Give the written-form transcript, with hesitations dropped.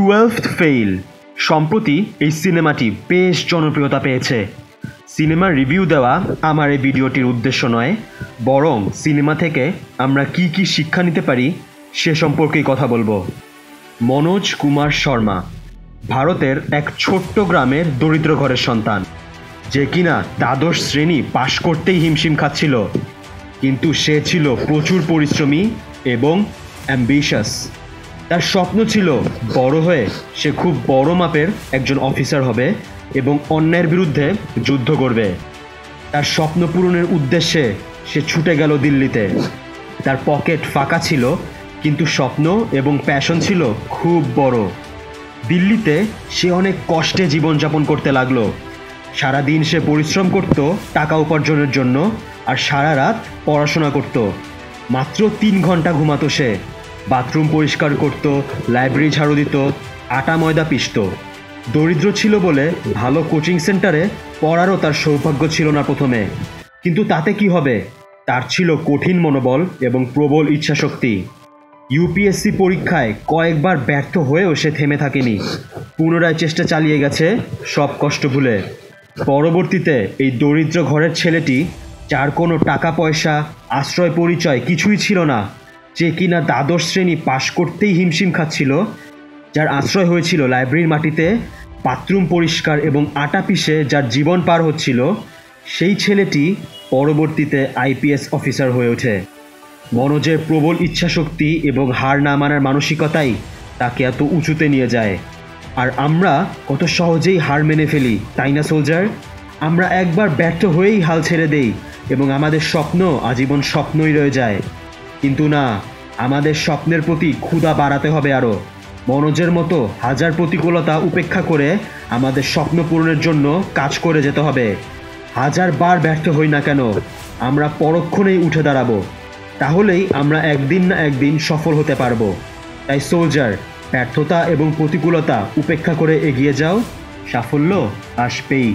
Twelfth fail সম্প্রতি এই সিনেমাটি বেশ জনপ্রিয়তা পেয়েছে। সিনেমার রিভিউ দেওয়া আমার এই ভিডিওটির উদ্দেশ্য নয়, বরং সিনেমা থেকে আমরা কি কি শিক্ষা নিতে পারি সে সম্পর্কেই কথা বলবো। মনোজ কুমার শর্মা ভারতের এক ছোট্ট গ্রামের দরিদ্র ঘরের সন্তান, যে কিনা দ্বাদশ শ্রেণী পাশ করতেই হিমশিম খাচ্ছিল। কিন্তু সে ছিল প্রচুর পরিশ্রমী এবং অ্যাম্বিশাস। তার স্বপ্ন ছিল বড় হয়ে সে খুব বড় মাপের একজন অফিসার হবে এবং অন্যায়ের বিরুদ্ধে যুদ্ধ করবে। তার স্বপ্ন পূরণের উদ্দেশ্যে সে ছুটে গেল দিল্লিতে। তার পকেট ফাঁকা ছিল, কিন্তু স্বপ্ন এবং প্যাশন ছিল খুব বড়। দিল্লিতে সে অনেক কষ্টে জীবনযাপন করতে লাগলো। সারাদিন সে পরিশ্রম করত টাকা উপার্জনের জন্য, আর সারা রাত পড়াশোনা করত। মাত্র 3 ঘন্টা ঘুমাতো সে। বাথরুম পরিষ্কার করত, লাইব্রেরি ঝাড়ু দিত, আটা ময়দা পিষত। দরিদ্র ছিল বলে ভালো কোচিং সেন্টারে পড়ারও তার সৌভাগ্য ছিল না প্রথমে। কিন্তু তাতে কি হবে, তার ছিল কঠিন মনোবল এবং প্রবল ইচ্ছাশক্তি। ইউপিএসসি পরীক্ষায় কয়েকবার ব্যর্থ হয়েও সে থেমে থাকেনি। পুনরায় চেষ্টা চালিয়ে গেছে সব কষ্ট ভুলে। পরবর্তীতে এই দরিদ্র ঘরের ছেলেটি, যার কোনো টাকা পয়সা আশ্রয় পরিচয় কিছুই ছিল না, যে কিনা দ্বাদশ শ্রেণী পাশ করতেই হিমশিম খাচ্ছিল, যার আশ্রয় হয়েছিল লাইব্রেরির মাটিতে, বাথরুম পরিষ্কার এবং আটা পিষে যার জীবন পার হচ্ছিল, সেই ছেলেটি পরবর্তীতে আইপিএস অফিসার হয়ে ওঠে। মনোজের প্রবল ইচ্ছাশক্তি এবং হার না মানার মানসিকতাই তাকে এত উঁচুতে নিয়ে যায়। আর আমরা কত সহজেই হার মেনে ফেলি, তাই না সোলজার? আমরা একবার ব্যর্থ হয়েই হাল ছেড়ে দেই এবং আমাদের স্বপ্ন আজীবন স্বপ্নই রয়ে যায়। কিন্তু না, আমাদের স্বপ্নের প্রতি ক্ষুধা বাড়াতে হবে আরও। মনোজের মতো হাজার প্রতিকূলতা উপেক্ষা করে আমাদের স্বপ্ন পূরণের জন্য কাজ করে যেতে হবে। হাজার বার ব্যর্থ হই না কেন, আমরা পরক্ষণেই উঠে দাঁড়াবো। তাহলেই আমরা একদিন না একদিন সফল হতে পারবো। তাই সোলজার, ব্যর্থতা এবং প্রতিকূলতা উপেক্ষা করে এগিয়ে যাও, সাফল্য আসবেই।